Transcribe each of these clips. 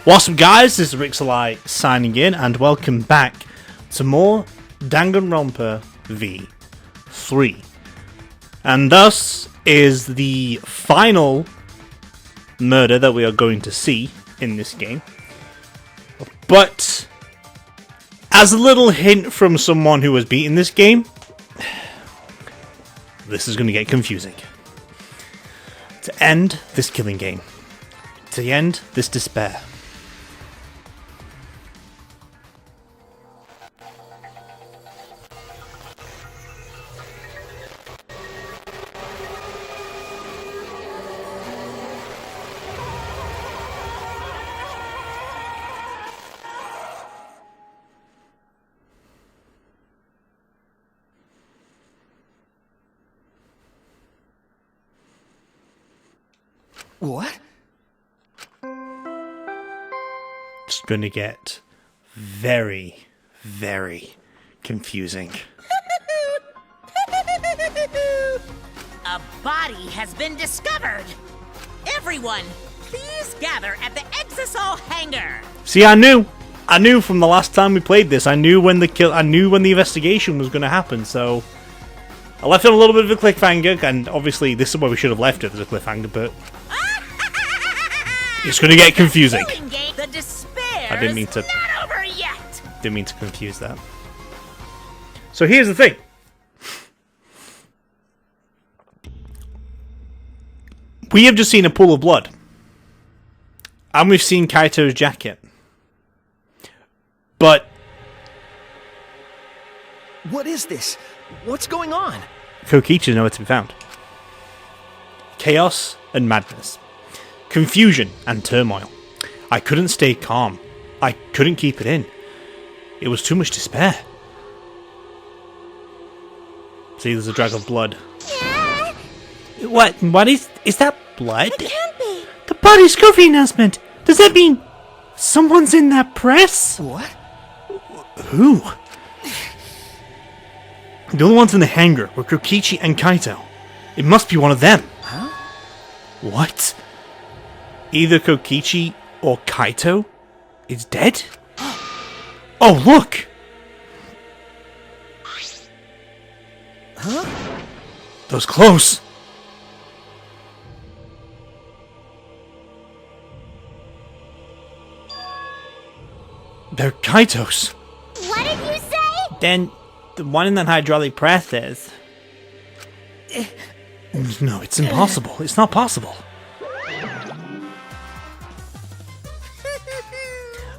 What's up guys, this is Rixxalight signing in and welcome back to more Danganronpa V3. And thus is the final murder that we are going to see in this game. But as a little hint from someone who has beaten this game, this is going to get confusing. To end this killing game, to end this despair. What? It's going to get very, very confusing. A body has been discovered! Everyone, please gather at the Exisol hangar! See, I knew from the last time we played this. I knew when the investigation was going to happen, so I left it a little bit of a cliffhanger, and obviously this is where we should have left it as a cliffhanger, but it's going to get confusing. The despair I didn't mean to. Not over yet. Didn't mean to confuse that. So here's the thing. We have just seen a pool of blood. And we've seen Kaito's jacket. But What is this? What's going on? Kokichi is nowhere to be found. Chaos and madness. Confusion and turmoil. I couldn't stay calm. I couldn't keep it in. It was too much despair. See, there's a drag of blood. Yeah. What is that blood? It can't be. The body discovery announcement! Does that mean someone's in that press? What? Who? The only ones in the hangar were Kokichi and Kaito. It must be one of them. Huh? What? Either Kokichi or Kaito is dead? Oh, look! Huh? Those clothes! They're Kaito's. What did you say? Then the one in that hydraulic press is. No, it's impossible. It's not possible.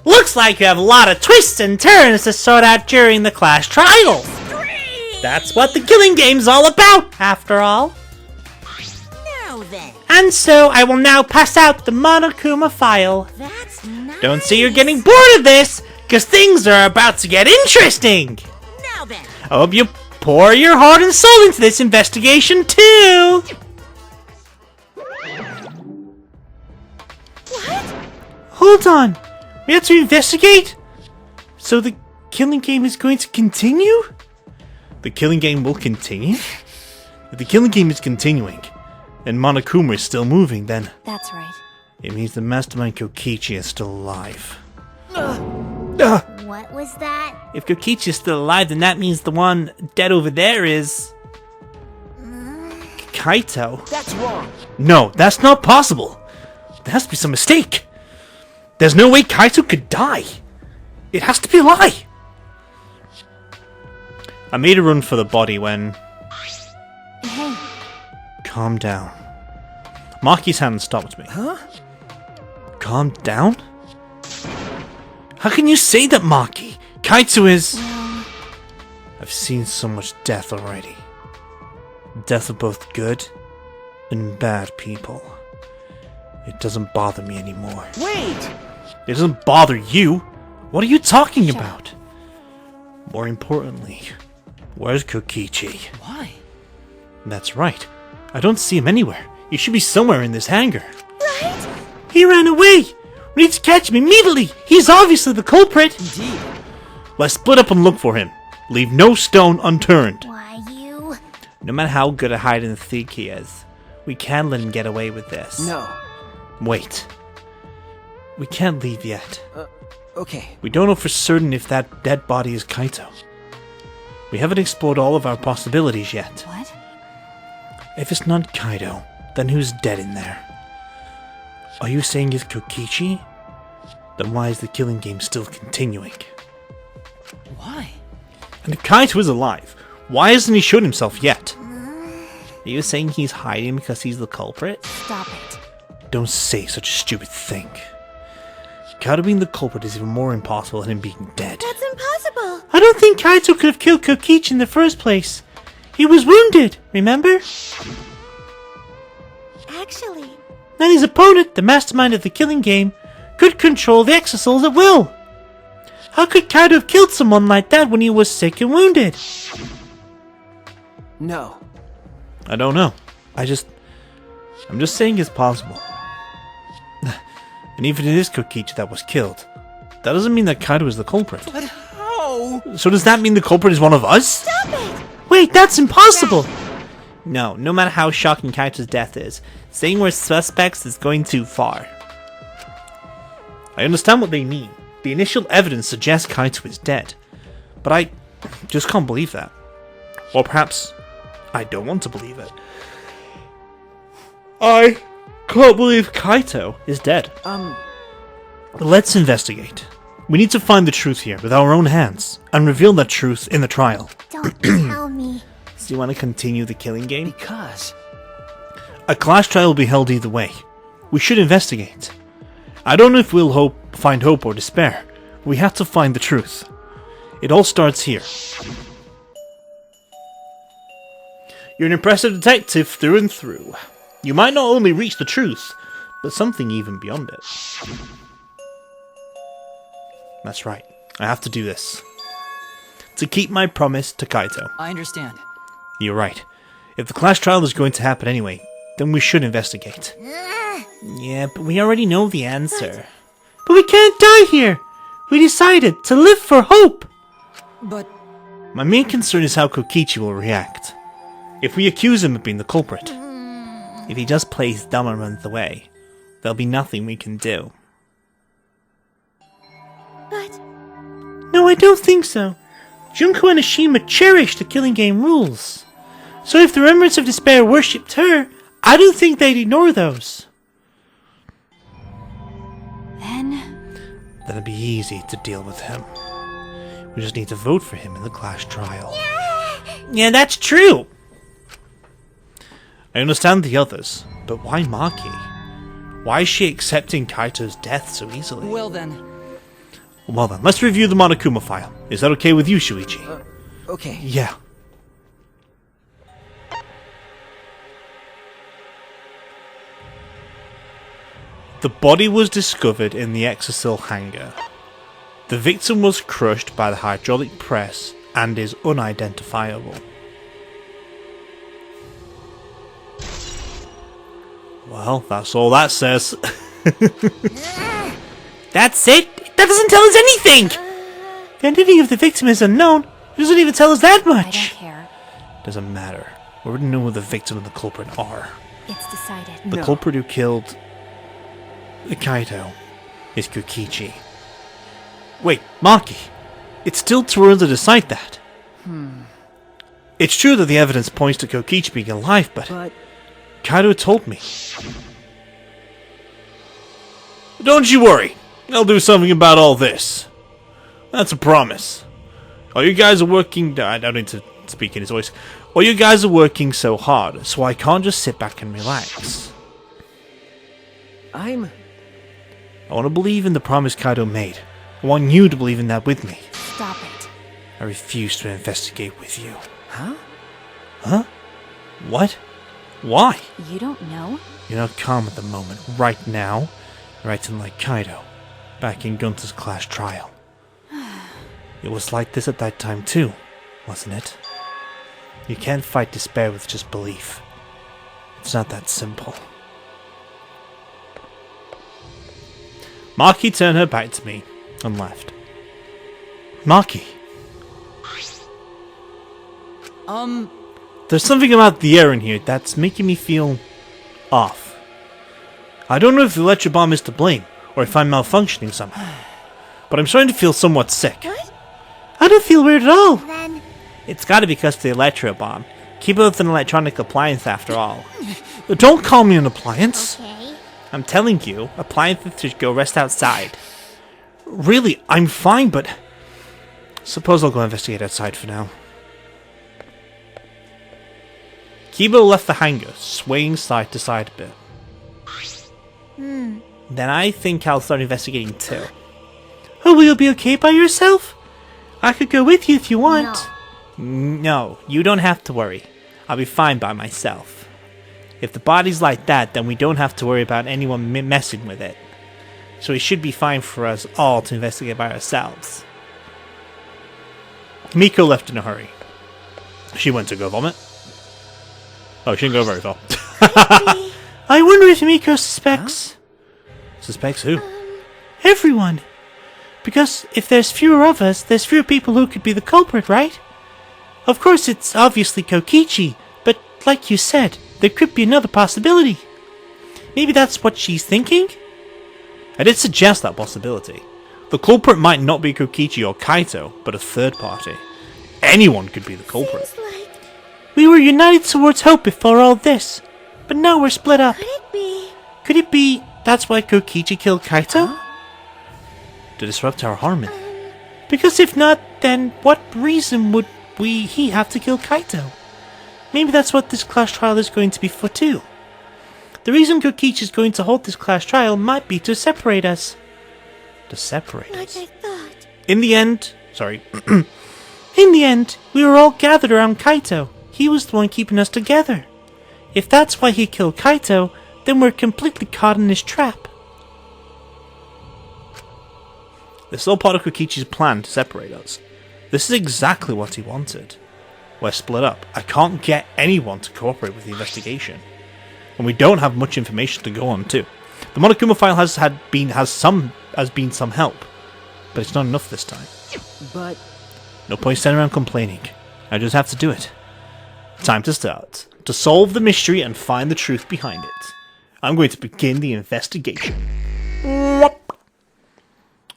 Looks like you have a lot of twists and turns to sort out during the class trials. That's what the killing game's all about, after all. Now then, And so I will now pass out the Monokuma file. that's nice. Don't say you're getting bored of this, because things are about to get interesting. Now then, I hope you pour your heart and soul into this investigation too. What? Hold on. We have to investigate? So the killing game is going to continue? The killing game will continue? If the killing game is continuing, and Monokuma is still moving, then That's right. it means the mastermind Kokichi is still alive. What was that? If Kokichi is still alive, then that means the one dead over there is Kaito. That's wrong. No, that's not possible. There has to be some mistake. There's no way Kaito could die. It has to be a lie. I made a run for the body when... Hey, Calm down. Maki's hand stopped me. Huh? Calm down? How can you say that, Maki? Kaito is... I've seen so much death already. Death of both good and bad people. It doesn't bother me anymore. Wait! It doesn't bother you. What are you talking about? More importantly, where's Kokichi? Why? That's right. I don't see him anywhere. He should be somewhere in this hangar. right? He ran away! We need to catch him immediately! He's obviously the culprit! Indeed. Let's split up and look for him. Leave no stone unturned. Why, you... No matter how good a hide and seek he is, we can't let him get away with this. No. Wait. we can't leave yet. Okay. We don't know for certain if that dead body is Kaito. We haven't explored all of our possibilities yet. What? If it's not Kaito, then who's dead in there? Are you saying it's Kokichi? Then why is the killing game still continuing? Why? And if Kaito is alive, why hasn't he shown himself yet? Are you saying he's hiding because he's the culprit? Stop it. Don't say such a stupid thing. Kaito being the culprit is even more impossible than him being dead. That's impossible. I don't think Kaito could have killed Kokichi in the first place. He was wounded, remember? Actually, And his opponent, the mastermind of the killing game, could control the exosouls at will. How could Kaito have killed someone like that when he was sick and wounded? No. I don't know. I'm just saying it's possible. And even if it is Kokichi that was killed, that doesn't mean that Kaito is the culprit. But how? So does that mean the culprit is one of us? stop it. Wait, that's impossible! No matter how shocking Kaito's death is, saying we're suspects is going too far. I understand what they mean. The initial evidence suggests Kaito is dead. But I just can't believe that. Or perhaps I don't want to believe it. I can't believe Kaito is dead. Let's investigate. We need to find the truth here with our own hands and reveal that truth in the trial. Don't tell me. So you want to continue the killing game? Because... A class trial will be held either way. We should investigate. I don't know if we'll find hope or despair. We have to find the truth. It all starts here. You're an impressive detective through and through. You might not only reach the truth, but something even beyond it. That's right. I have to do this. To keep my promise to Kaito. I understand. You're right. If the class trial is going to happen anyway, then we should investigate. Yeah, but we already know the answer. But we can't die here! We decided to live for hope! But My main concern is how Kokichi will react. If we accuse him of being the culprit, if he just plays dumb and runs away, there'll be nothing we can do. But No, I don't think so. Junko and Ashima cherish the killing game rules. So if the remnants of despair worshipped her, I don't think they'd ignore those. then Then it'd be easy to deal with him. We just need to vote for him in the class trial. Yeah, that's true! I understand the others, but why Maki? Why is she accepting Kaito's death so easily? well then, Well then, let's review the Monokuma file. Is that okay with you, Shuichi? Okay. Yeah. The body was discovered in the Exosil hangar. The victim was crushed by the hydraulic press and is unidentifiable. Well, that's all that says. That's it? That doesn't tell us anything! The identity of the victim is unknown. It doesn't even tell us that I don't much. care. Doesn't matter. We already know who the victim and the culprit are. It's decided. The No. culprit who killed Kaito is Kokichi. Wait, Maki. It's still too early to decide that. It's true that the evidence points to Kokichi being alive, but But... Kaito told me. Don't you worry. I'll do something about all this. That's a promise. All you guys are working... I don't need to speak in his voice. All you guys are working so hard, so I can't just sit back and relax. I'm... I want to believe in the promise Kaito made. I want you to believe in that with me. Stop it. I refuse to investigate with you. Huh? Huh? What? Why? You don't know? You're not calm at the moment, right now. You're acting like Kaito, back in Gunther's class trial. It was like this at that time too, wasn't it? You can't fight despair with just belief. It's not that simple. Maki turned her back to me and left. Maki, there's something about the air in here that's making me feel off. I don't know if the electric bomb is to blame, or if I'm malfunctioning somehow. But I'm starting to feel somewhat sick. What? I don't feel weird at all. Then... It's gotta be because of the electro bomb. Keyboard's an electronic appliance after all. Don't call me an appliance. Okay. I'm telling you, appliances should go rest outside. Really, I'm fine, but... Suppose I'll go investigate outside for now. Kibo left the hangar, swaying side to side a bit. Then I think I'll start investigating too. Oh, will you be okay by yourself? I could go with you if you want. No, you don't have to worry. I'll be fine by myself. If the body's like that, then we don't have to worry about anyone messing with it. So it should be fine for us all to investigate by ourselves. Miko left in a hurry. She went to go vomit. Oh, she didn't go very far. I wonder if Miko suspects... Huh? Suspects who? Everyone. Because if there's fewer of us, there's fewer people who could be the culprit, right? Of course, it's obviously Kokichi, but like you said, there could be another possibility. Maybe that's what she's thinking? I did suggest that possibility. The culprit might not be Kokichi or Kaito, but a third party. Anyone could be the culprit. Like... We were united towards hope before all this, but now we're split up. Could it be... Could it be that's why Kokichi killed Kaito? To disrupt our harmony. Because if not, then what reason would he have to kill Kaito? Maybe that's what this class trial is going to be for too. The reason Kokichi is going to hold this class trial might be to separate us. To separate us? Like I thought. In the end... Sorry. In the end, we were all gathered around Kaito. He was the one keeping us together. If that's why he killed Kaito, then we're completely caught in his trap. This is all part of Kokichi's plan to separate us. This is exactly what he wanted. We're split up. I can't get anyone to cooperate with the investigation. And we don't have much information to go on too. The Monokuma file has been some help. But it's not enough this time. But... No point standing around complaining. I just have to do it. Time to start. To solve the mystery and find the truth behind it. I'm going to begin the investigation.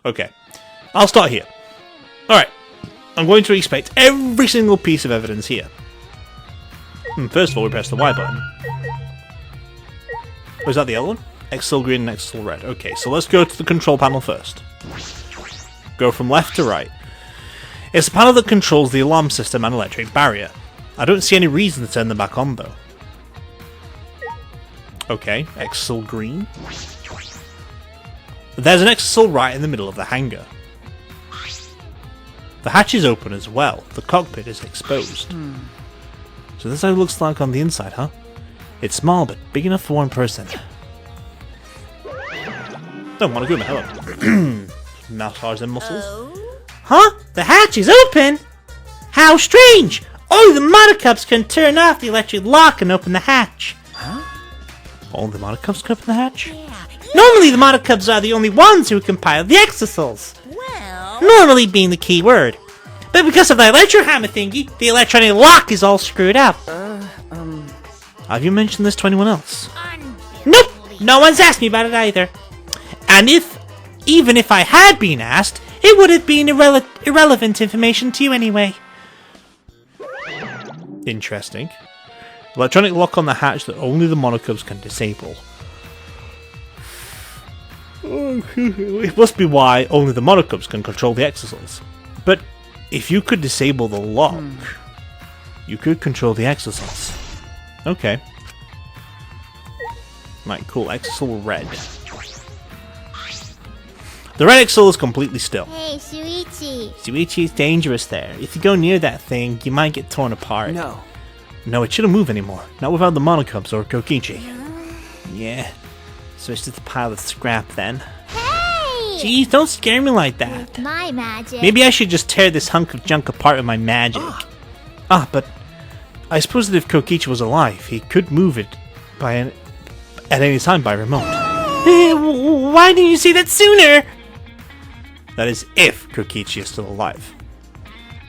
Okay. I'll start here. Alright. I'm going to inspect every single piece of evidence here. First of all, we press the Y button. Was that the other one? Excel green and Excel red. Okay, so let's go to the control panel first. Go from left to right. It's the panel that controls the alarm system and electric barrier. I don't see any reason to turn them back on though. Okay, Excel green. There's an Excel right in the middle of the hangar. The hatch is open as well. The cockpit is exposed. So this is how it looks like on the inside, huh? It's small but big enough for one person. Don't want to go, hello. Massage them muscles. Huh? The hatch is open? How strange! Only the Monocups can turn off the electric lock and open the hatch. Huh? Only the Monocups can open the hatch? Yeah. Normally the Monocups are the only ones who compile the exosols. Well... Normally being the key word. But because of the electro hammer thingy, the electronic lock is all screwed up. Have you mentioned this to anyone else? Nope! No one's asked me about it either. And even if I had been asked, it would have been irrelevant information to you anyway. Interesting. Electronic lock on the hatch that only the Monocups can disable. It must be why only the Monocups can control the exosols. But if you could disable the lock, you could control the exosols. Okay. Right, cool. Exosol red. The red exosol is completely still. Hey, Shuichi. Shuichi is dangerous there. If you go near that thing, you might get torn apart. No. No, it shouldn't move anymore. Not without the Monocups or Kokichi. Yeah. So it's just a pile of scrap then. Hey! Jeez, don't scare me like that. My magic. Maybe I should just tear this hunk of junk apart with my magic. But I suppose that if Kokichi was alive, he could move it at any time by remote. Why didn't you say that sooner? That is if Kokichi is still alive.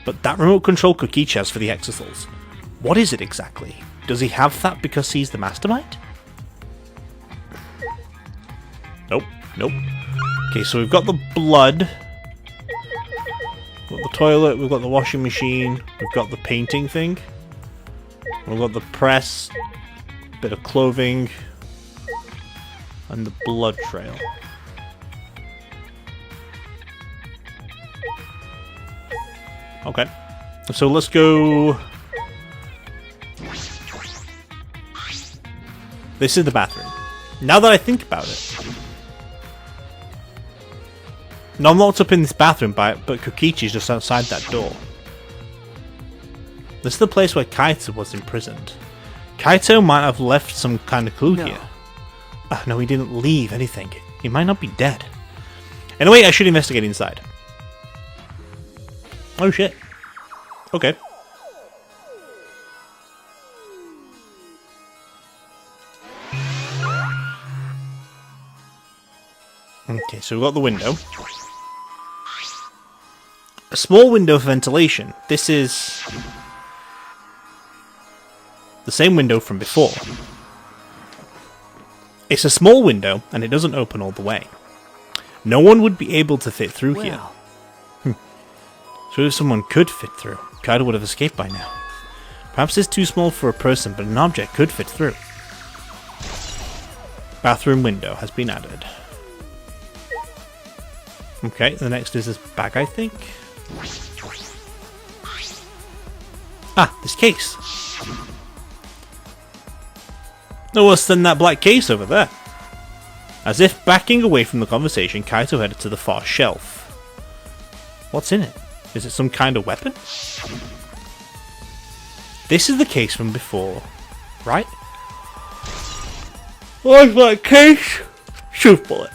But that remote control Kokichi has for the exosols, what is it exactly? Does he have that because he's the mastermind? Nope, nope. Okay, so we've got the blood. We've got the toilet, we've got the washing machine, we've got the painting thing. We've got the press, bit of clothing, and the blood trail. Okay, so let's go... This is the bathroom. Now that I think about it. Now I'm locked up in this bathroom, but Kokichi's just outside that door. This is the place where Kaito was imprisoned. Kaito might have left some kind of clue here. No, he didn't leave anything. He might not be dead. Anyway, I should investigate inside. Oh shit. Okay. Okay, so we've got the window. A small window for ventilation. This is the same window from before. It's a small window, and it doesn't open all the way. No one would be able to fit through here. So if someone could fit through, Kaito would have escaped by now. Perhaps it's too small for a person, but an object could fit through. Bathroom window has been added. Okay, the next is this bag, I think. Ah, this case. No worse than that black case over there. As if backing away from the conversation, Kaito headed to the far shelf. What's in it? Is it some kind of weapon? This is the case from before, right? What's that case? Shoot bullet.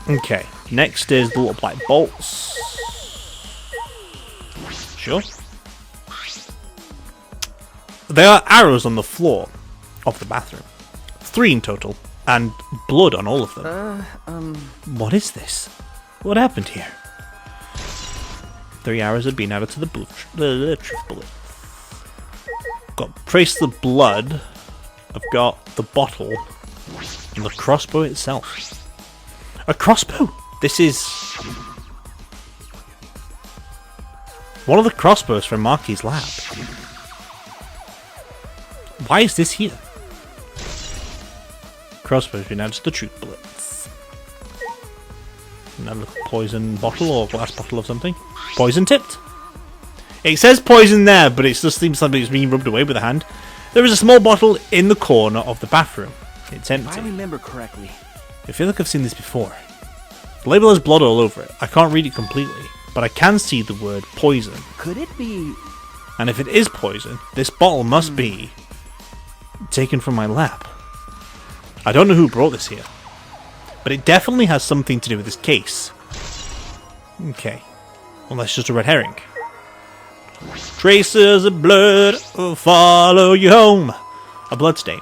Okay, next is the little black bolts. Sure. There are arrows on the floor of the bathroom. 3 in total, and blood on all of them. What is this? What happened here? 3 arrows had been added to the truth bullet. Got trace the blood. I've got the bottle and the crossbow itself. A crossbow! This is one of the crossbows from Maki's lab. Why is this here? Crossbow's been added to the truth bullets. Another poison bottle or glass bottle of something. Poison tipped. It says poison there, but it just seems like it's being rubbed away with a hand. There is a small bottle in the corner of the bathroom. It's empty. If I remember correctly. I feel like I've seen this before. The label has blood all over it. I can't read it completely, but I can see the word poison. Could it be? And if it is poison, this bottle must be taken from my lab. I don't know who brought this here, but it definitely has something to do with this case. Okay, well that's just a red herring. Traces of blood will follow you home. A bloodstain.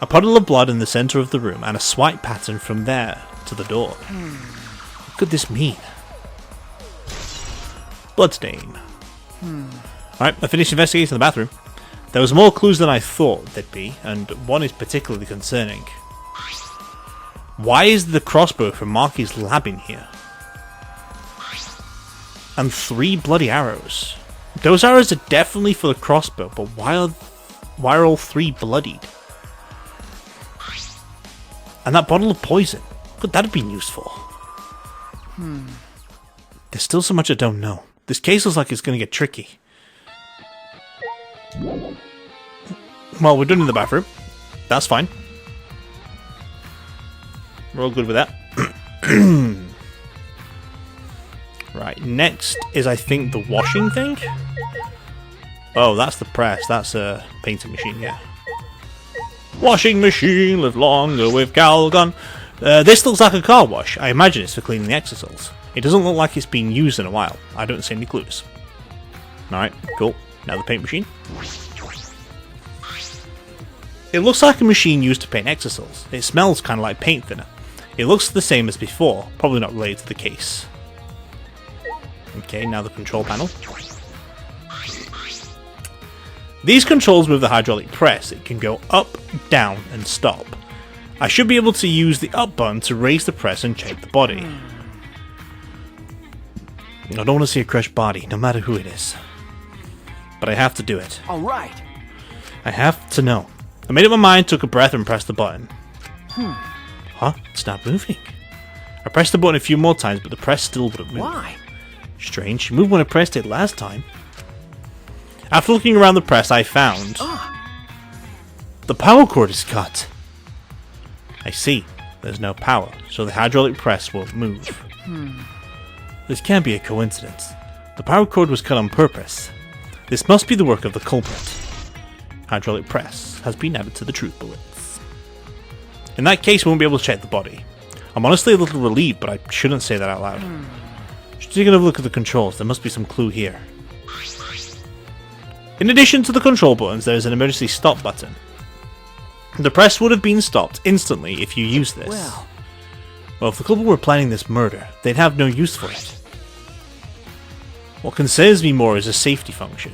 A puddle of blood in the centre of the room, and a swipe pattern from there to the door. What could this mean? Bloodstain. Alright, I finished investigating the bathroom. There was more clues than I thought there'd be, and one is particularly concerning. Why is the crossbow from Maki's lab in here? And 3 bloody arrows. Those arrows are definitely for the crossbow, but why are all 3 bloodied? And that bottle of poison, what could that have been used for? There's still so much I don't know. This case looks like it's going to get tricky. Well, we're done in the bathroom. That's fine. We're all good with that. Right, next is, I think, the washing thing? Oh, that's the press. That's a painting machine, yeah. Washing machine, live longer with Galgon. This looks like a car wash. I imagine it's for cleaning the exosols. It doesn't look like it's been used in a while. I don't see any clues. Alright, cool. Now the paint machine. It looks like a machine used to paint exosols. It smells kind of like paint thinner. It looks the same as before, probably not related to the case. Okay, now the control panel. These controls move the hydraulic press. It can go up, down, and stop. I should be able to use the up button to raise the press and shake the body. I don't want to see a crushed body, no matter who it is. But I have to do it. All right. I have to know. I made up my mind, took a breath, and pressed the button. Huh? It's not moving. I pressed the button a few more times, but the press still wouldn't move. Why? Strange. It moved when I pressed it last time. After looking around the press, I found... the power cord is cut. I see. There's no power, so the hydraulic press won't move. This can't be a coincidence. The power cord was cut on purpose. This must be the work of the culprit. Hydraulic press has been added to the truth bullets. In that case, we won't be able to check the body. I'm honestly a little relieved, but I shouldn't say that out loud. Should take another look at the controls. There must be some clue here. In addition to the control buttons, there is an emergency stop button. The press would have been stopped instantly if you used this. Well, if the couple were planning this murder, they'd have no use for it. What concerns me more is a safety function.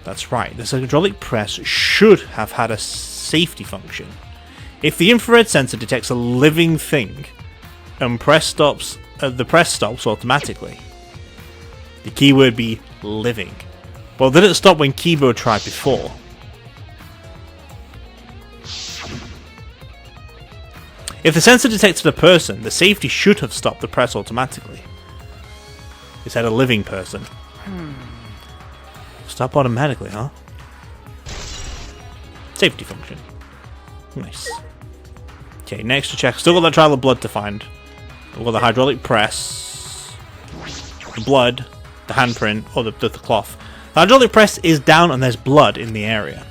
That's right, this hydraulic press should have had a safety function. If the infrared sensor detects a living thing, and the press stops automatically. The keyword be living. Well, did it stop when Kibo tried before? If the sensor detected a person, the safety should have stopped the press automatically. It said a living person. Stop automatically, huh? Safety function. Nice. Okay, next to check. Still got that trial of blood to find. We've got the hydraulic press, the blood, the handprint, or the cloth. The hydraulic press is down and there's blood in the area.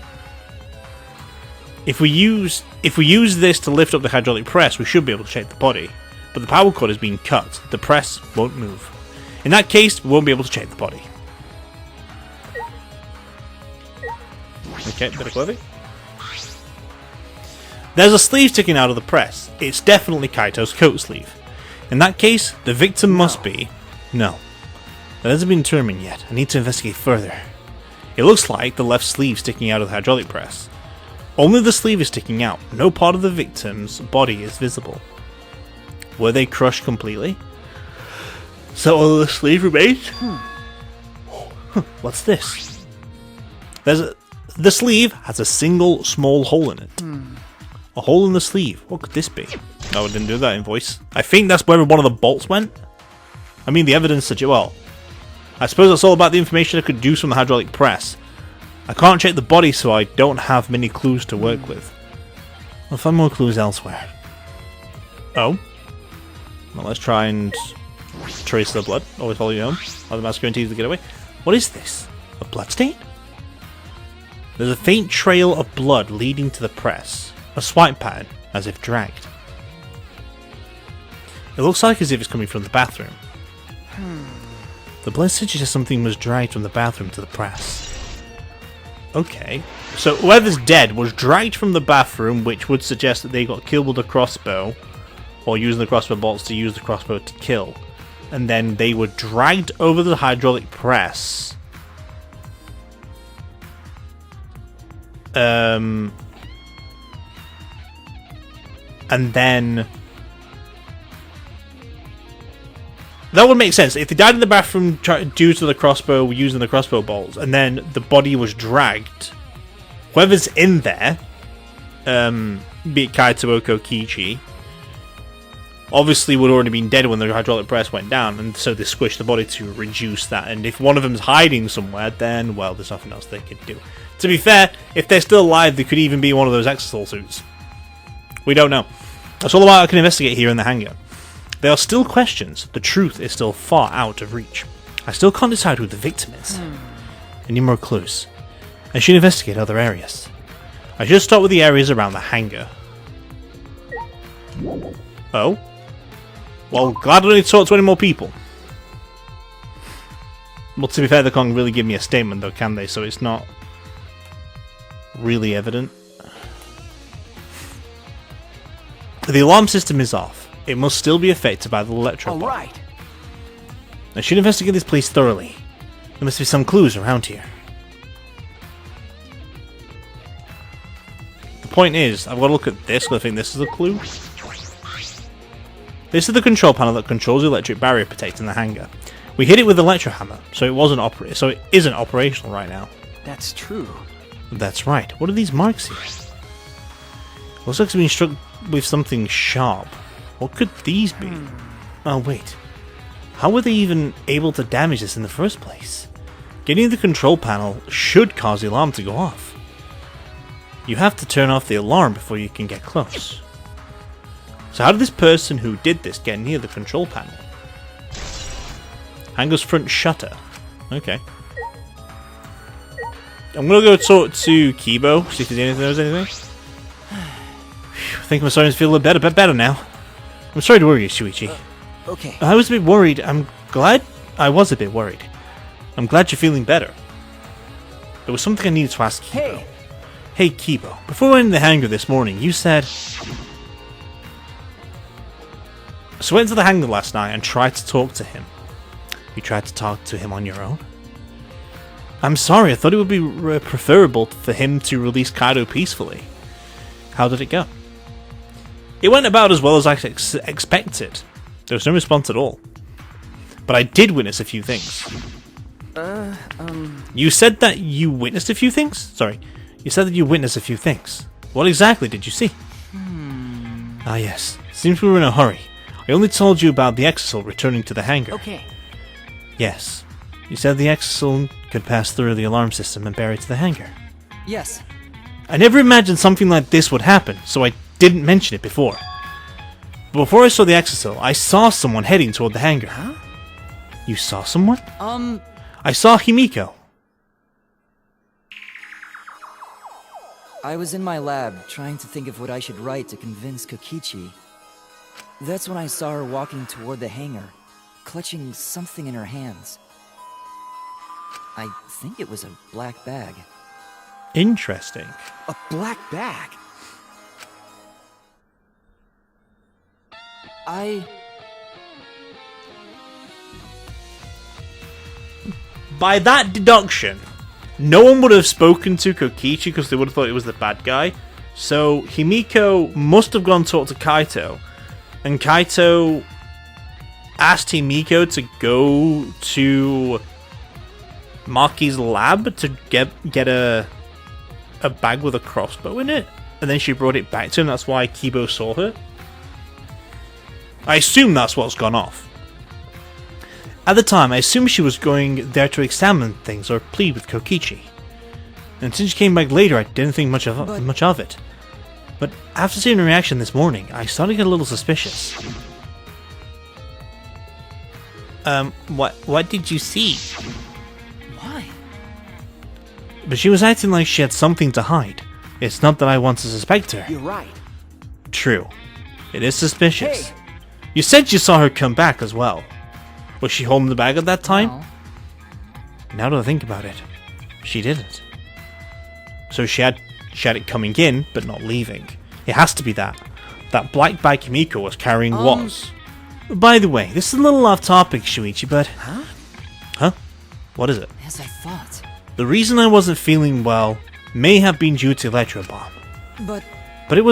If we use this to lift up the hydraulic press, we should be able to check the body. But the power cord has been cut. The press won't move. In that case, we won't be able to check the body. Okay, bit of clothing. There's a sleeve sticking out of the press. It's definitely Kaito's coat sleeve. In that case, the victim must be... No. That hasn't been determined yet. I need to investigate further. It looks like the left sleeve sticking out of the hydraulic press. Only the sleeve is sticking out. No part of the victim's body is visible. Were they crushed completely? So all the sleeve remains? What's this? The sleeve has a single small hole in it. A hole in the sleeve. What could this be? No, I didn't do that in voice. I think that's where one of the bolts went. I mean, the evidence suggests... Well, I suppose that's all about the information I could deduce from the hydraulic press. I can't check the body, so I don't have many clues to work with. I'll find more clues elsewhere. Oh? Well, let's try and trace the blood. Always follow you home. Are the masculine teeth to get away? What is this? A bloodstain? There's a faint trail of blood leading to the press. A swipe pattern, as if dragged. It looks like as if it's coming from the bathroom. The blood suggests something was dragged from the bathroom to the press. Okay, so whoever's dead was dragged from the bathroom, which would suggest that they got killed with a crossbow, or using the crossbow bolts to use the crossbow to kill. And then they were dragged over the hydraulic press. And then... That would make sense. If they died in the bathroom due to the crossbow, using the crossbow bolts, and then the body was dragged, whoever's in there, be it Kaito or Kokichi, obviously would already been dead when the hydraulic press went down, and so they squished the body to reduce that. And if one of them's hiding somewhere, then, well, there's nothing else they could do. To be fair, if they're still alive, they could even be one of those exosoul suits. We don't know. That's all I can investigate here in the hangar. There are still questions. The truth is still far out of reach. I still can't decide who the victim is. I need more clues. I should investigate other areas. I should start with the areas around the hangar. Oh? Well, glad I don't need to talk to any more people. Well, to be fair, they can't really give me a statement though, can they? So it's not really evident. The alarm system is off. It must still be affected by the electro bomb. Alright. I should investigate this place thoroughly. There must be some clues around here. The point is, I've got to look at this, because I think this is a clue. This is the control panel that controls the electric barrier protecting the hangar. We hit it with the electro hammer, so it isn't operational right now. That's true. That's right. What are these marks here? Looks like it's been struck with something sharp. What could these be? Oh wait. How were they even able to damage this in the first place? Getting the control panel should cause the alarm to go off. You have to turn off the alarm before you can get close. So how did this person who did this get near the control panel? Hangar's front shutter. Okay. I'm gonna go talk to Kibo, see if there's anything. I think I'm starting to feel a bit better now. I'm sorry to worry you, Shuichi. Okay. I was a bit worried. I was a bit worried. I'm glad you're feeling better. There was something I needed to ask Kibo. Hey! Hey Kibo, before we went in the hangar this morning, you said... So I went to the hangar last night and tried to talk to him. You tried to talk to him on your own? I'm sorry, I thought it would be preferable for him to release Kaito peacefully. How did it go? It went about as well as I expected. There was no response at all. But I did witness a few things. You said that you witnessed a few things? Sorry. You said that you witnessed a few things. What exactly did you see? Ah yes. Seems we were in a hurry. I only told you about the exosuit returning to the hangar. Okay. Yes. You said the exosuit could pass through the alarm system and bear it to the hangar. Yes. I never imagined something like this would happen, so I didn't mention it before. But before I saw the exosuit, I saw someone heading toward the hangar. Huh? You saw someone? I saw Himiko. I was in my lab, trying to think of what I should write to convince Kokichi. That's when I saw her walking toward the hangar, clutching something in her hands. I think it was a black bag. Interesting. A black bag? By that deduction, no one would have spoken to Kokichi because they would have thought it was the bad guy. So Himiko must have gone to talk to Kaito, and Kaito asked Himiko to go to Maki's lab to get a bag with a crossbow in it, and then she brought it back to him. That's why Kibo saw her. I assume that's what's gone off. At the time, I assumed she was going there to examine things or plead with Kokichi. And since she came back later, I didn't think much of it. But after seeing her reaction this morning, I started to get a little suspicious. What did you see? Why? But she was acting like she had something to hide. It's not that I want to suspect her. You're right. True. It is suspicious. Hey! You said you saw her come back as well. Was she holding the bag at that time? No. Now that I think about it, she didn't. So she had it coming in, but not leaving. It has to be that. That black bag Himiko was carrying was. By the way, this is a little off topic, Shuichi, but... Huh? Huh? What is it? As I thought. The reason I wasn't feeling well may have been due to electro bomb. But it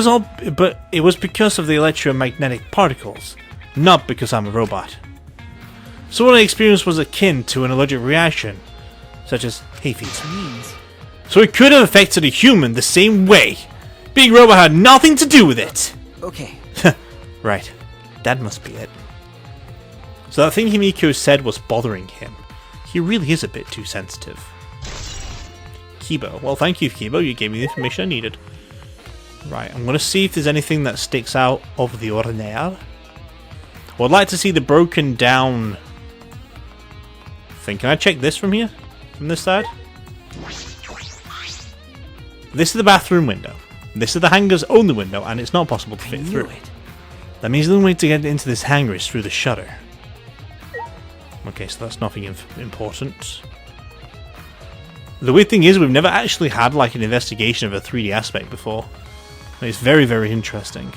was because of the electromagnetic particles, not because I'm a robot. So what I experienced was akin to an allergic reaction, such as hay fever. means... So it could have affected a human the same way. Being robot had nothing to do with it. Okay. Right. That must be it. So that thing Himiko said was bothering him. He really is a bit too sensitive. Kibo. Well, thank you, Kibo. You gave me the information I needed. Right, I'm going to see if there's anything that sticks out of the ordinaire. Well, I'd like to see the broken down thing. Can I check this from here? From this side? This is the bathroom window. This is the hangar's only window, and it's not possible to fit through. That means the only way to get into this hangar is through the shutter. Okay, so that's nothing important. The weird thing is, we've never actually had like an investigation of a 3D aspect before. It's very, very interesting.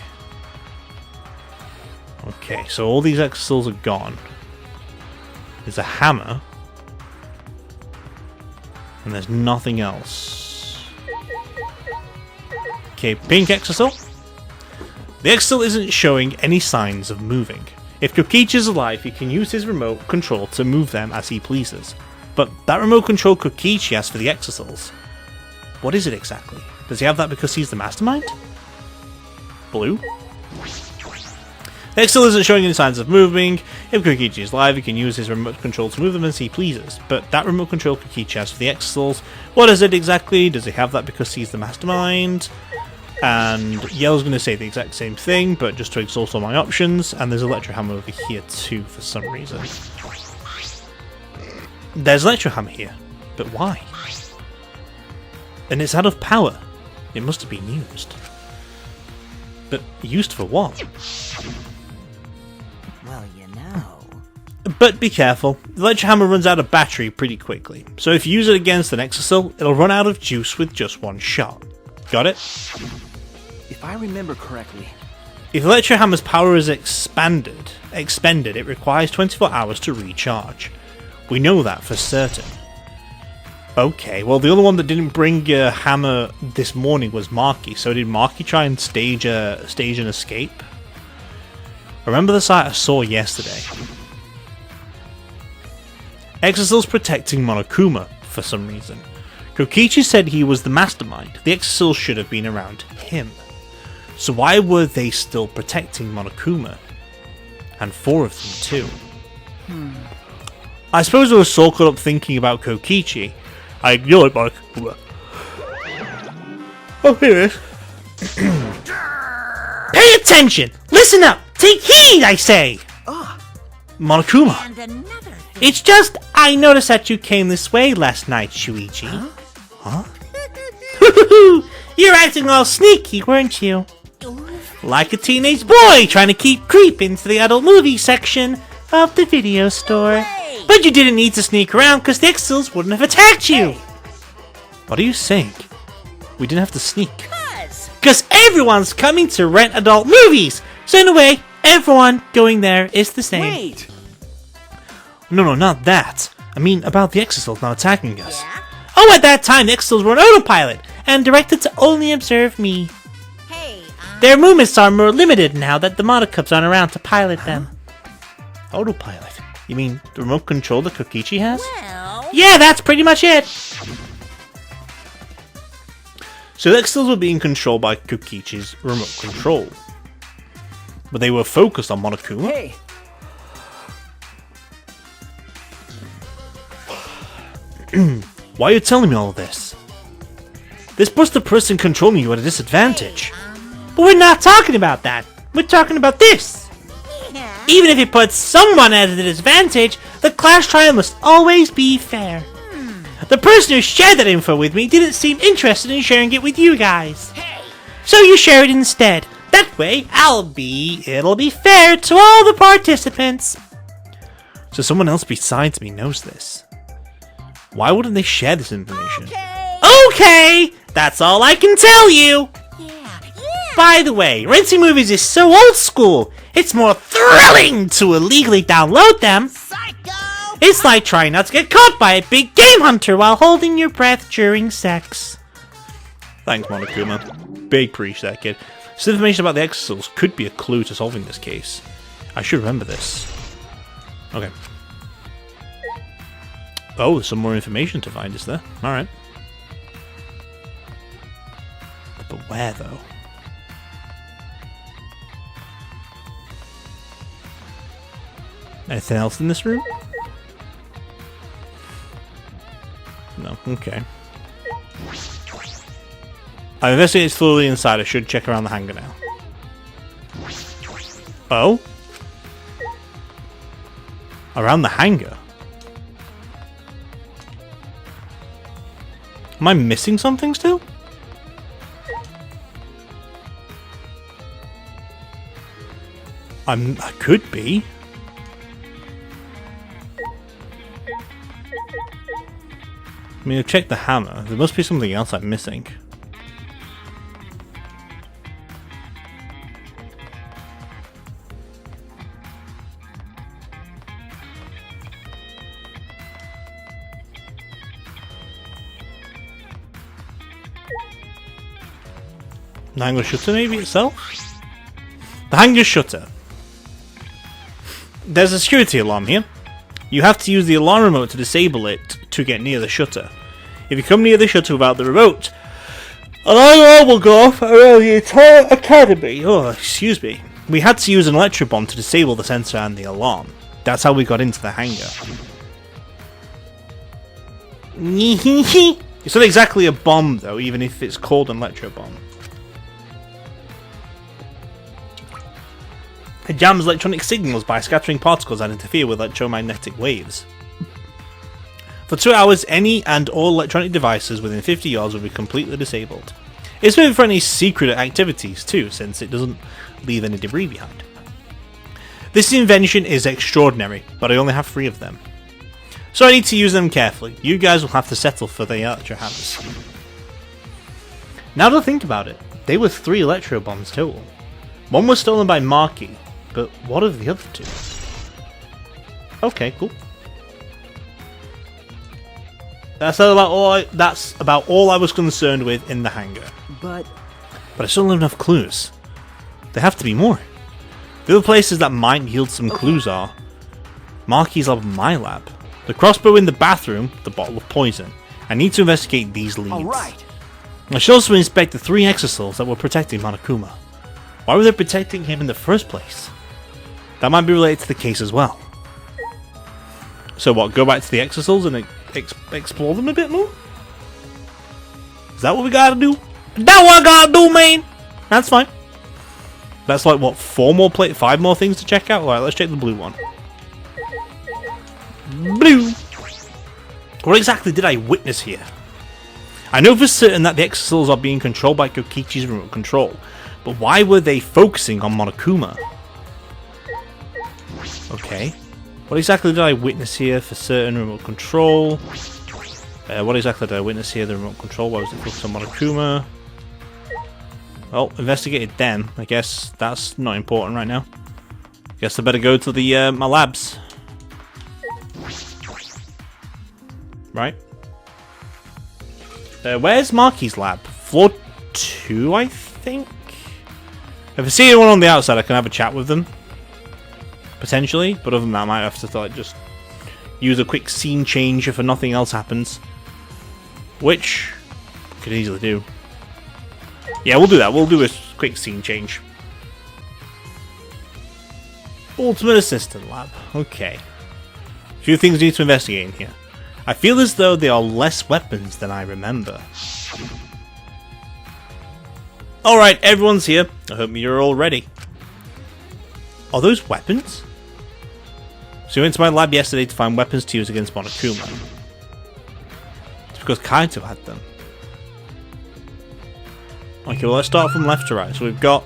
Okay, so all these exosuits are gone. There's a hammer. And there's nothing else. Okay, pink exosuit. The exosuit isn't showing any signs of moving. If Kokichi is alive, he can use his remote control to move them as he pleases. But that remote control Kokichi has for the Exisals, what is it exactly? Does he have that because he's the mastermind? Blue? The Exisal isn't showing any signs of moving. If Kokichi is alive, he can use his remote control to move them as he pleases. But that remote control Kokichi has for the Exisals, what is it exactly? Does he have that because he's the mastermind? And Yell's going to say the exact same thing, but just to exhaust all my options. And there's Electro Hammer over here too, for some reason. There's Electro Hammer here, but why? And it's out of power. It must have been used. But used for what? Well, you know. But be careful, the Electro Hammer runs out of battery pretty quickly. So if you use it against an Exisal, it'll run out of juice with just one shot. Got it? If I remember correctly. If Electro Hammer's power is expended, it requires 24 hours to recharge. We know that for certain. Okay, well the other one that didn't bring a hammer this morning was Marky, so did Marky try and stage an escape? Remember the sight I saw yesterday? Exisals protecting Monokuma for some reason. Kokichi said he was the mastermind. The Exisals should have been around him. So why were they still protecting Monokuma? And 4 of them too. I suppose I was so caught up thinking about Kokichi, I ignored Monokuma. Oh, here it is. Pay attention! Listen up! Take heed, I say! Monokuma. And another thing. It's just, I noticed that you came this way last night, Shuichi. Huh? You're acting all sneaky, weren't you? Like a teenage boy trying to keep creep into the adult movie section of the video store. But you didn't need to sneak around because the Exisals wouldn't have attacked you. What are you saying? We didn't have to sneak. Because everyone's coming to rent adult movies. So in a way, everyone going there is the same. Wait! No, not that. I mean about the Exisals not attacking us. Oh, at that time, the Exisals were on autopilot and directed to only observe me. Hey, Their movements are more limited now that the Monokubs aren't around to pilot them. Autopilot? You mean the remote control that Kokichi has? well, Yeah, that's pretty much it! So the Exisals were being controlled by Kokichi's remote control. But they were focused on Monokuma? Hey! Why are you telling me all of this? This puts the person controlling you at a disadvantage. But we're not talking about that. We're talking about this. yeah. Even if it puts someone at a disadvantage, the class trial must always be fair. The person who shared that info with me didn't seem interested in sharing it with you guys. So you share it instead. That way, it'll be fair to all the participants. So someone else besides me knows this. Why wouldn't they share this information? Okay, that's all I can tell you. Yeah. By the way, renting movies is so old school. It's more thrilling to illegally download them. Psycho! It's like trying not to get caught by a big game hunter while holding your breath during sex. Thanks, Monokuma. Big appreciate that, kid. This information about the Exisals could be a clue to solving this case. I should remember this. Okay. Oh, there's some more information to find, is there? Alright. But where, though? Anything else in this room? No, okay. I've investigated thoroughly inside. I should check around the hangar now. Oh? Around the hangar? Am I missing something still? I could be. I mean, I've checked the hammer. There must be something else I'm missing. The hangar shutter maybe itself? The hangar shutter. there's a security alarm here. You have to use the alarm remote to disable it to get near the shutter. If you come near the shutter without the remote, an alarm will go off around the entire academy. Oh, excuse me. We had to use an electro bomb to disable the sensor and the alarm. That's how we got into the hangar. It's not exactly a bomb though, even if it's called an electro bomb. It jams electronic signals by scattering particles that interfere with electromagnetic waves. For 2 hours, any and all electronic devices within 50 yards will be completely disabled. It's perfect for any secret activities too, since it doesn't leave any debris behind. This invention is extraordinary, but I only have 3 of them. So I need to use them carefully. You guys will have to settle for the electro hammers. Now that I think about it, they were 3 electro bombs total. One was stolen by Maki, but what of the other 2? Okay, cool. That's about all I was concerned with in the hangar. But I still don't have enough clues. There have to be more. The other places that might yield some clues are Maki's lab and my lab, the crossbow in the bathroom, the bottle of poison. I need to investigate these leads. alright. I should also inspect the 3 exosols that were protecting Monokuma. Why were they protecting him in the first place? That might be related to the case as well. So what, go back to the exosols and explore them a bit more? Is that what we gotta do? That's what I gotta do, man! That's fine. That's like, what, 5 more things to check out? Alright, let's check the blue one. Blue! What exactly did I witness here? I know for certain that the exosols are being controlled by Kokichi's remote control, but why were they focusing on Monokuma? Okay. What exactly did I witness here for certain remote control? What exactly did I witness here, the remote control? Why was it focused on Monokuma? Well, investigated them. I guess that's not important right now. Guess I better go to the my labs. Right? Where's Maki's lab? Floor 2, I think? If I see anyone on the outside, I can have a chat with them. Potentially, but other than that, I might have to like, just use a quick scene change if nothing else happens. Which we could easily do. Yeah, we'll do that. We'll do a quick scene change. Ultimate Assistant Lab. Okay. A few things need to investigate in here. I feel as though there are less weapons than I remember. Alright, everyone's here. I hope you're all ready. Are those weapons? So I went to my lab yesterday to find weapons to use against Monokuma. It's because Kaito had them. Okay, well let's start from left to right. So we've got...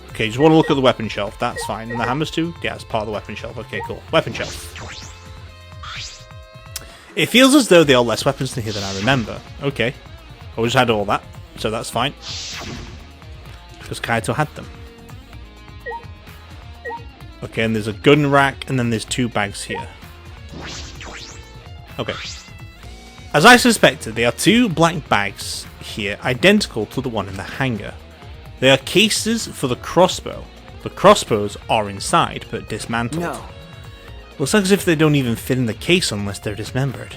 Okay, just want to look at the weapon shelf. That's fine. And the hammers too? Yeah, it's part of the weapon shelf. Okay, cool. Weapon shelf. It feels as though there are less weapons in here than I remember. Okay. I just had all that, so that's fine. Because Kaito had them. Okay, and there's a gun rack, and then there's 2 bags here. Okay. As I suspected, there are 2 black bags here, identical to the one in the hangar. They are cases for the crossbow. The crossbows are inside, but dismantled. No. Looks like as if they don't even fit in the case unless they're dismembered.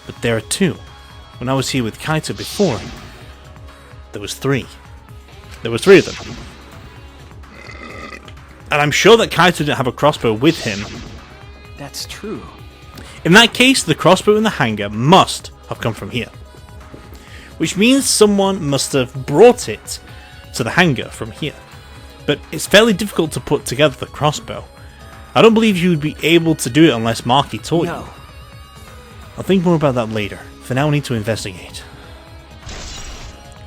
But there are 2. When I was here with Kaito before, there was 3. There was 3 of them. And I'm sure that Kaito didn't have a crossbow with him. That's true. In that case, the crossbow in the hangar must have come from here. Which means someone must have brought it to the hangar from here. But it's fairly difficult to put together the crossbow. I don't believe you would be able to do it unless Maki taught you. I'll think more about that later. For now, I need to investigate.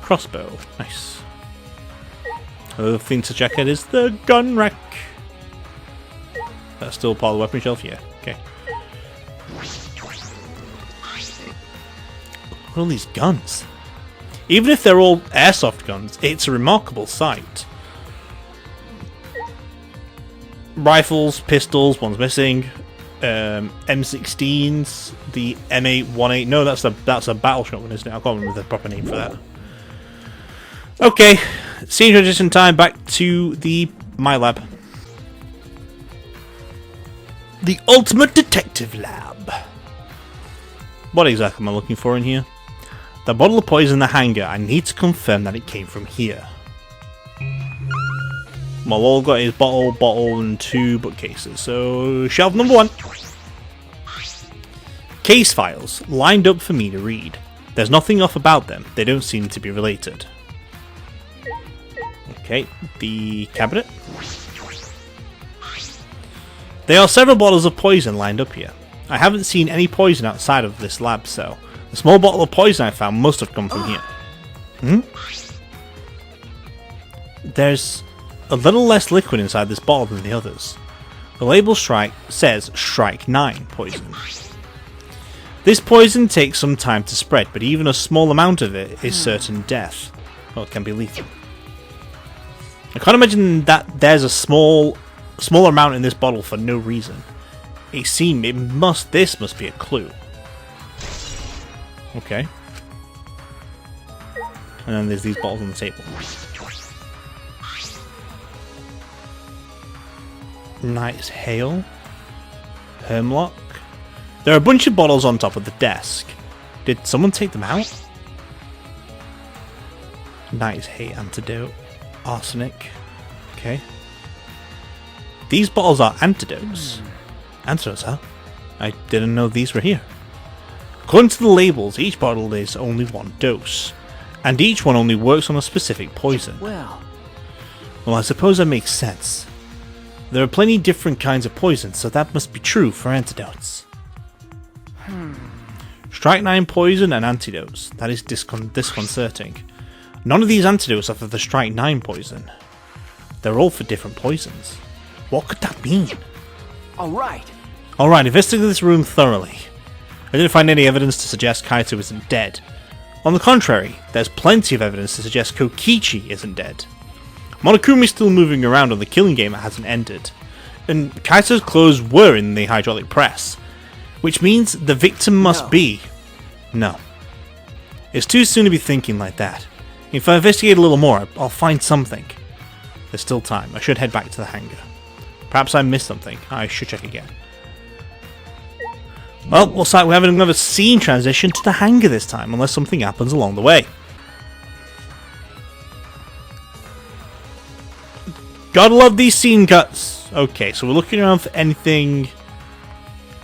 Crossbow. Nice. Another thing to check out is the gun rack. That's still part of the weapon shelf? Yeah. Okay. Look at all these guns. Even if they're all airsoft guns, it's a remarkable sight. Rifles, pistols, one's missing. M16s, the M818. No, that's a battle shotgun, isn't it? I can't remember the proper name for that. Okay, scene transition time back to my lab. The ultimate detective lab. What exactly am I looking for in here? The bottle of poison in the hanger. I need to confirm that it came from here. Well, all I've got is bottle, and 2 bookcases. So, shelf number 1. Case files, lined up for me to read. There's nothing off about them. They don't seem to be related. Okay, the cabinet. There are several bottles of poison lined up here. I haven't seen any poison outside of this lab cell. The small bottle of poison I found must have come from here. There's a little less liquid inside this bottle than the others. The label says Strike 9 poison. This poison takes some time to spread, but even a small amount of it is certain death. Well, it can be lethal. I can't imagine that there's a small amount in this bottle for no reason. This must be a clue. Okay. And then there's these bottles on the table. Night's Hail. Hemlock. There are a bunch of bottles on top of the desk. Did someone take them out? Night's Hate Antidote. Arsenic. Okay. These bottles are antidotes. Antidotes, huh? I didn't know these were here. According to the labels, each bottle is only 1 dose. And each one only works on a specific poison. Well, I suppose that makes sense. There are plenty different kinds of poison, so that must be true for antidotes. Strike 9 poison and antidotes. That is disconcerting. None of these antidotes are for the Strike 9 poison. They're all for different poisons. What could that mean? alright. Alright, investigate this room thoroughly. I didn't find any evidence to suggest Kaito isn't dead. On the contrary, there's plenty of evidence to suggest Kokichi isn't dead. Monokuma is still moving around on the killing game that hasn't ended. And Kaito's clothes were in the hydraulic press. Which means the victim must be... No. It's too soon to be thinking like that. If I investigate a little more, I'll find something. There's still time. I should head back to the hangar. Perhaps I missed something. I should check again. Well, looks like we're having another scene transition to the hangar this time, unless something happens along the way. Gotta love these scene cuts! Okay, so we're looking around for anything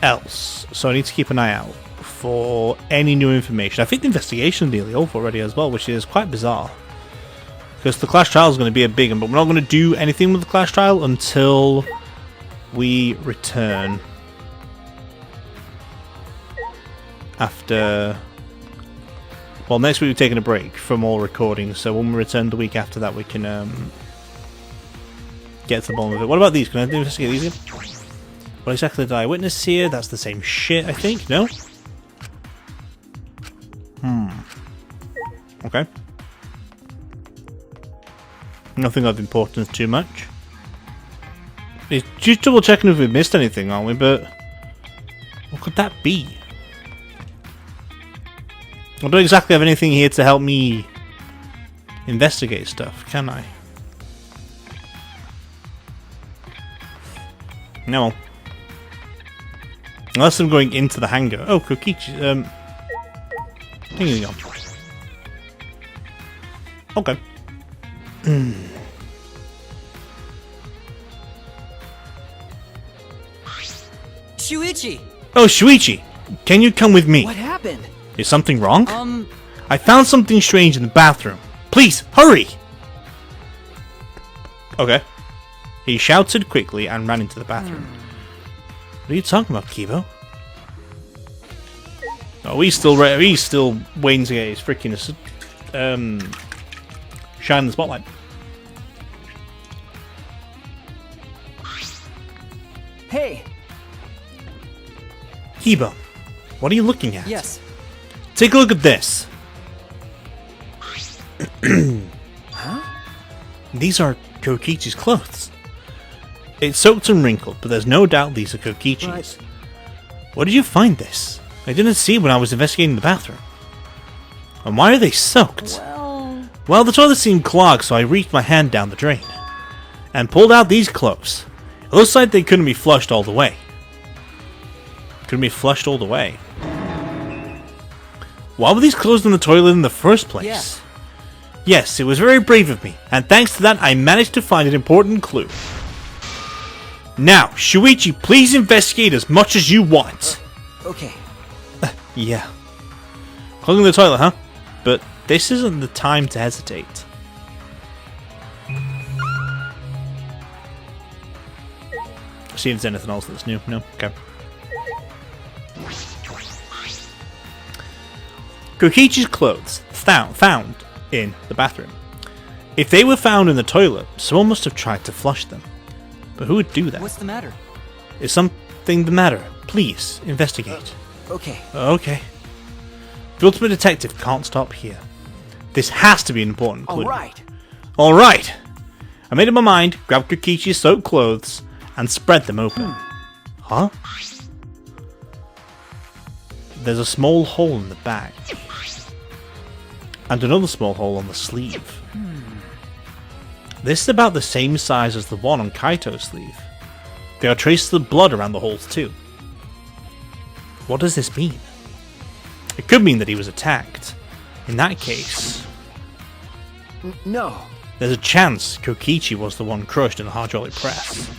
else. So I need to keep an eye out for any new information. I think the investigation is nearly over already as well, which is quite bizarre. Because the Clash Trial is going to be a big one, but we're not going to do anything with the Clash Trial until we return. After... Well, next week we're taking a break from all recordings, so when we return the week after that we can get to the bottom of it. What about these? Can I investigate these again? What exactly did I witness here? That's the same shit, I think. No? Okay. Nothing of importance too much. It's just double checking if we missed anything, aren't we? But what could that be? I don't exactly have anything here to help me investigate stuff, can I? No. Unless I'm going into the hangar. Oh, Kokichi. Here you go. Okay. Shuichi! Oh, Shuichi! Can you come with me? What happened? Is something wrong? I found something strange in the bathroom. Please, hurry! Okay. He shouted quickly and ran into the bathroom. What are you talking about, Kibo? Oh, he's still waiting to get his freaking shine in the spotlight. Hey! Kibo, what are you looking at? Yes. Take a look at this. Huh? These are Kokichi's clothes. It's soaked and wrinkled, but there's no doubt these are Kokichi's. Where did you find this? I didn't see it when I was investigating the bathroom. And why are they soaked? Well, the toilet seemed clogged, so I reached my hand down the drain and pulled out these clothes. It looks like they couldn't be flushed all the way. Couldn't be flushed all the way. Why were these closed in the toilet in the first place? Yeah. Yes, it was very brave of me, and thanks to that I managed to find an important clue. Now, Shuichi, please investigate as much as you want. Okay. Yeah. Clogging the toilet, huh? But this isn't the time to hesitate. See if there's anything else that's new. No? Okay. Kokichi's clothes found in the bathroom. If they were found in the toilet, someone must have tried to flush them. But who would do that? What's the matter? Is something the matter? Please, investigate. Okay. Okay. The ultimate detective can't stop here. This has to be an important clue. Alright. Alright! I made up my mind, grabbed Kokichi's soaked clothes, and spread them open. Huh? There's a small hole in the bag. And another small hole on the sleeve. This is about the same size as the one on Kaito's sleeve. There are traces of blood around the holes too. What does this mean? It could mean that he was attacked. In that case, No. there's a chance Kokichi was the one crushed in the hydraulic press.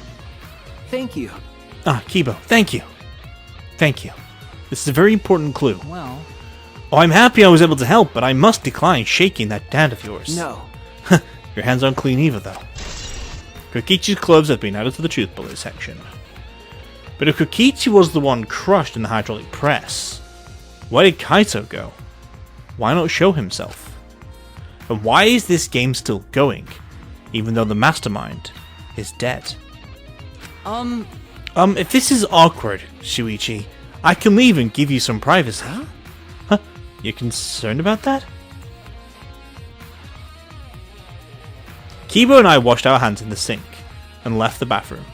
Thank you. Ah, Kibo, thank you. Thank you. This is a very important clue. Well, Oh, I'm happy I was able to help, but I must decline shaking that hand of yours. No. Your hands aren't clean either, though. Kokichi's clothes have been added to the truth bullet section. But if Kokichi was the one crushed in the hydraulic press, where did Kaito go? Why not show himself? And why is this game still going, even though the mastermind is dead? If this is awkward, Shuichi, I can leave and give you some privacy. Huh? You're concerned about that? Kibo and I washed our hands in the sink and left the bathroom.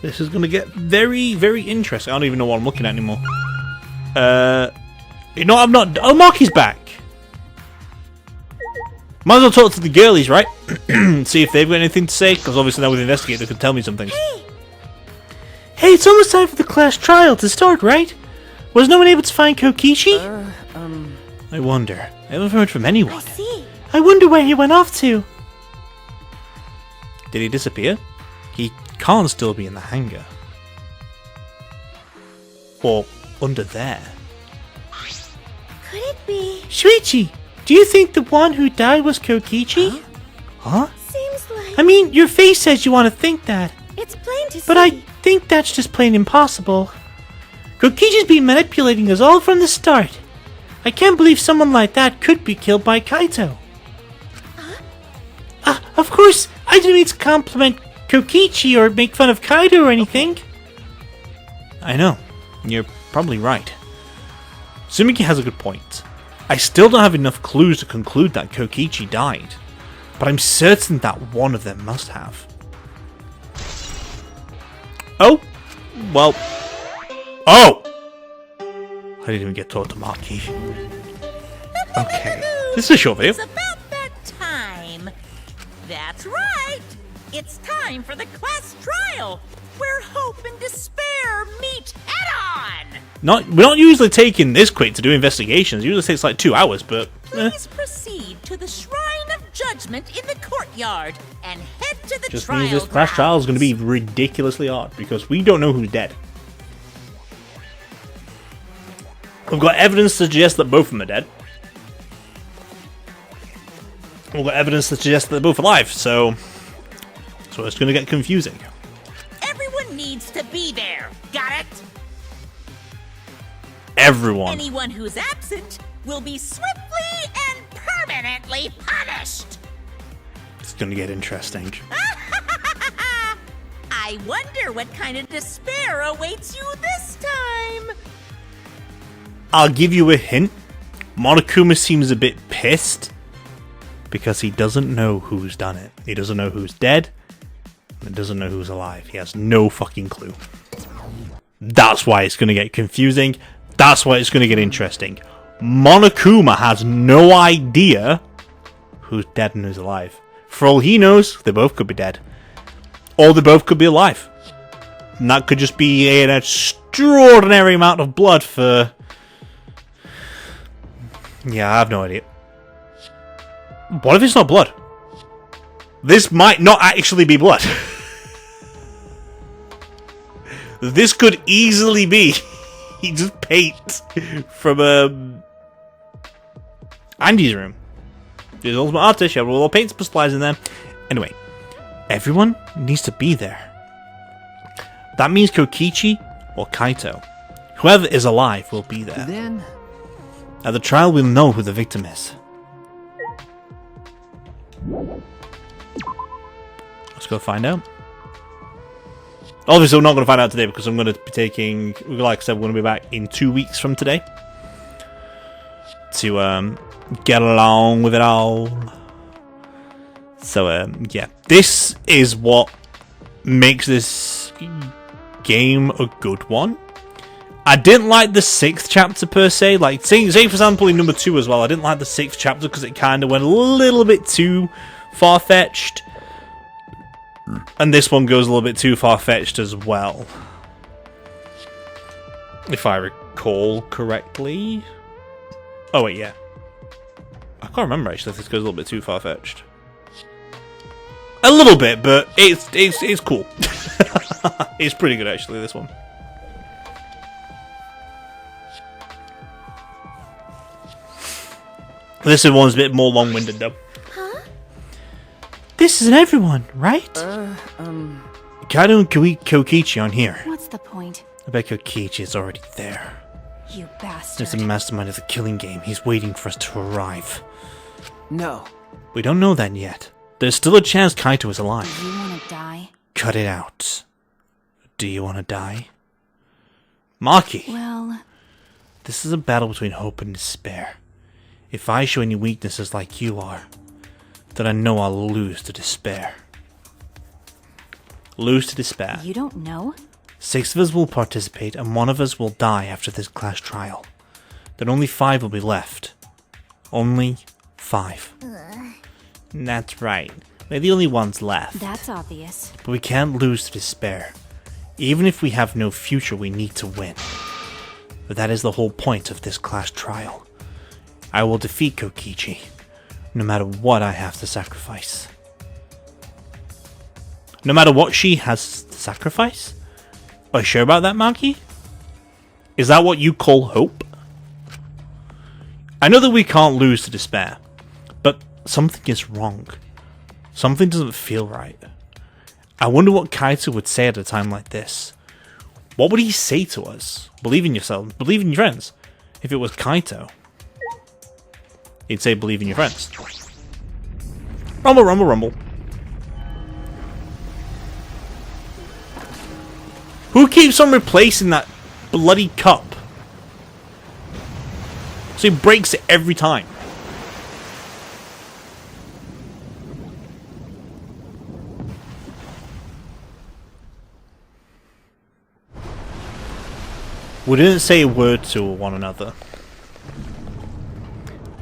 This is going to get very, very interesting. I don't even know what I'm looking at anymore. You know, I'm not... Oh, Marky's back! Might as well talk to the girlies, right? See if they've got anything to say, because obviously now we've investigated, they can tell me some things. Hey, it's almost time for the class trial to start, right? Was no one able to find Kokichi? I wonder. I haven't heard from anyone. I see. I wonder where he went off to. Did he disappear? He can't still be in the hangar. Or under there. Could it be? Shuichi, do you think the one who died was Kokichi? Huh? Seems like I mean, your face says you want to think that, it's plain to see. but I think that's just plain impossible. Kokichi's been manipulating us all from the start. I can't believe someone like that could be killed by Kaito. Of course, I didn't mean to compliment Kokichi or make fun of Kaito or anything. I know. You're probably right. Sumiki has a good point. I still don't have enough clues to conclude that Kokichi died, but I'm certain that one of them must have. Oh? Well... Oh! I didn't even get to talk to Maki. Okay. This is a short video. It's about that time. That's right. It's time for the class trial, where hope and despair meet head-on. We're not usually taking this quick to do investigations. It usually takes like 2 hours, but... Please proceed to the Shrine of Judgment in the courtyard and head to the Just trial means this class trial is going to be grounds. ridiculously hard, because we don't know who's dead. We've got evidence to suggest that both of them are dead. We've got evidence to suggest that they're both alive, so it's going to get confusing. Everyone needs to be there. Got it? Everyone. Anyone who's absent will be swiftly and permanently punished. It's going to get interesting. I wonder what kind of despair awaits you this time. I'll give you a hint. Monokuma seems a bit pissed because he doesn't know who's done it. He doesn't know who's dead. And he doesn't know who's alive. He has no fucking clue. That's why it's going to get confusing. That's why it's going to get interesting. Monokuma has no idea who's dead and who's alive. For all he knows, they both could be dead. Or they both could be alive. And that could just be an extraordinary amount of blood for... Yeah, I have no idea. What if it's not blood? This might not actually be blood. This could easily be just paint from Andy's room. The ultimate artist, you have all the paint supplies in there. Anyway, everyone needs to be there. That means Kokichi or Kaito. Whoever is alive will be there. Then... At the trial, we'll know who the victim is. Let's go find out. Obviously, we're not going to find out today because I'm going to be taking... Like I said, we're going to be back in 2 weeks from today. To get along with it all. So, yeah. This is what makes this game a good one. I didn't like the 6th chapter per se. Like, say for example in number 2 as well, I didn't like the 6th chapter because it kind of went a little bit too far-fetched. And this one goes a little bit too far-fetched as well. If I recall correctly. Oh wait, yeah. I can't remember actually if this goes a little bit too far-fetched. A little bit, but it's cool. It's pretty good actually, this one. This one's a bit more long-winded though. Huh? This isn't everyone, right? Kaito and Kokichi on here. What's the point? I bet Kokichi is already there. You bastard. There's the mastermind of the killing game. He's waiting for us to arrive. No. We don't know that yet. There's still a chance Kaito is alive. Do you want to die? Cut it out. Do you want to die? Maki! Well... This is a battle between hope and despair. If I show any weaknesses like you are, then I know I'll lose to despair. Lose to despair. You don't know? 6 of us will participate and 1 of us will die after this class trial. Then only 5 will be left. Only 5. That's right. We're the only ones left. That's obvious. But we can't lose to despair. Even if we have no future, we need to win. But that is the whole point of this class trial. I will defeat Kokichi, no matter what I have to sacrifice. No matter what she has to sacrifice? Are you sure about that, Maki? Is that what you call hope? I know that we can't lose to despair, but something is wrong. Something doesn't feel right. I wonder what Kaito would say at a time like this. What would he say to us? Believe in yourself, believe in your friends. If it was Kaito, he'd say believe in your friends. Rumble, rumble, rumble. Who keeps on replacing that bloody cup? So he breaks it every time. We didn't say a word to one another.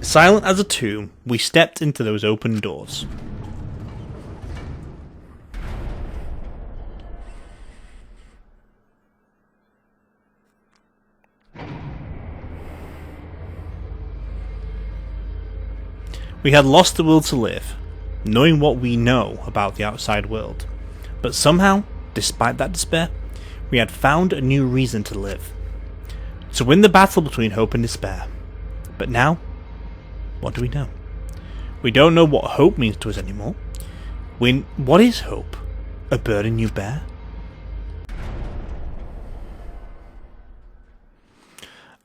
Silent as a tomb, we stepped into those open doors. We had lost the will to live, knowing what we know about the outside world. But somehow, despite that despair, we had found a new reason to live. To win the battle between hope and despair. But now, what do we know? We don't know what hope means to us anymore. What is hope? A burden you bear?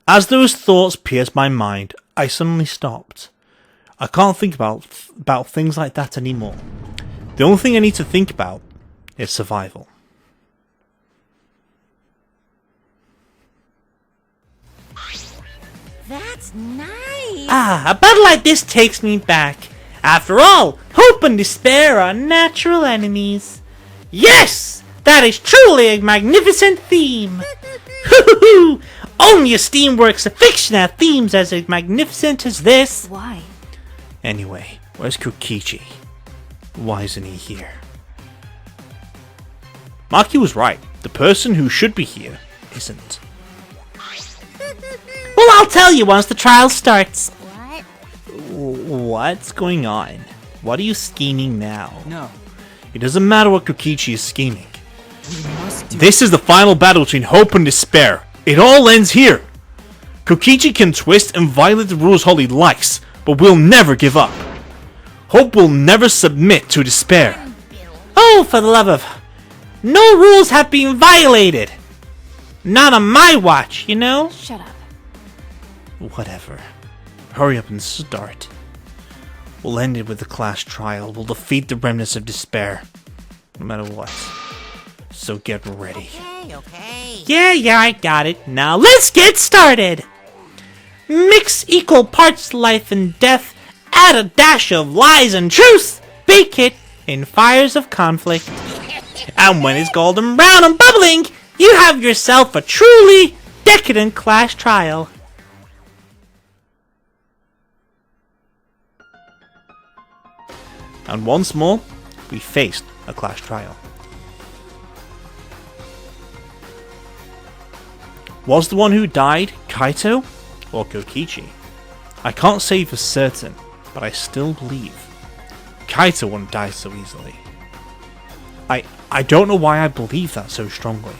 As those thoughts pierced my mind, I suddenly stopped. I can't think about things like that anymore. The only thing I need to think about is survival. That's nice. Ah, a battle like this takes me back. After all, hope and despair are natural enemies. Yes! That is truly a magnificent theme. Only a Steamworks fiction have themes as magnificent as this. Why? Anyway, where's Kokichi? Why isn't he here? Maki was right. The person who should be here isn't. Well, I'll tell you once the trial starts. What? What's going on? What are you scheming now? No, It doesn't matter what Kokichi is scheming. we must do This is the final battle between hope and despair. It all ends here. Kokichi can twist and violate the rules Holly likes, but will never give up. Hope will never submit to despair. Oh, for the love of... No rules have been violated. Not on my watch, you know? Shut up. Whatever. Hurry up and start. We'll end it with the class trial. We'll defeat the remnants of despair. No matter what. So get ready. Okay. Yeah, I got it. Now let's get started. Mix equal parts life and death. Add a dash of lies and truth. Bake it in fires of conflict. And when it's golden brown and bubbling, you have yourself a truly decadent class trial. And once more, we faced a class trial. Was the one who died Kaito or Kokichi? I can't say for certain, but I still believe Kaito wouldn't die so easily. I don't know why I believe that so strongly.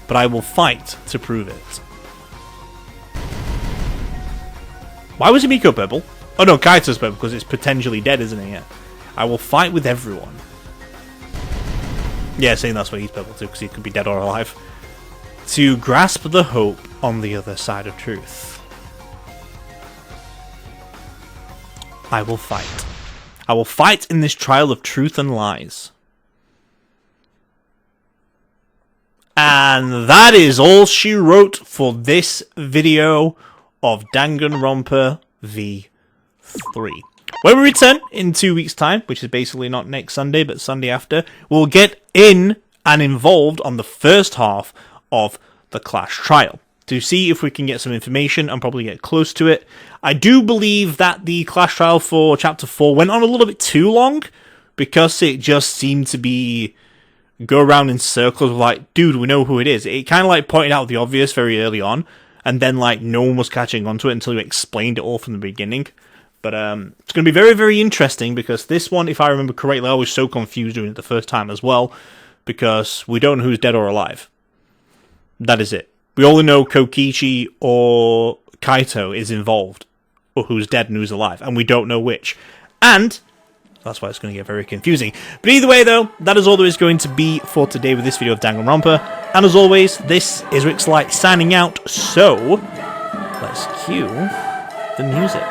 But I will fight to prove it. Why was Himiko purple? Oh no, Kaito's purple because it's potentially dead, isn't it? Yeah. I will fight with everyone. Yeah, saying that's why he's purple too, because he could be dead or alive. To grasp the hope on the other side of truth. I will fight. I will fight in this trial of truth and lies. And that is all she wrote for this video of Danganronpa V3. When we return in 2 weeks' time, which is basically not next Sunday, but Sunday after, we'll get in and involved on the first half of the class trial to see if we can get some information and probably get close to it. I do believe that the class trial for Chapter 4 went on a little bit too long because it just seemed to be go around in circles like, dude, we know who it is. It kind of like pointed out the obvious very early on, and then like no one was catching on to it until you explained it all from the beginning. But it's going to be very, very interesting because this one, if I remember correctly, I was so confused doing it the first time as well because we don't know who's dead or alive. That is it. We only know Kokichi or Kaito is involved, or who's dead and who's alive, and we don't know which. And that's why it's going to get very confusing. But either way, though, that is all there is going to be for today with this video of Danganronpa. And as always, this is Rixxalight signing out, so let's cue the music.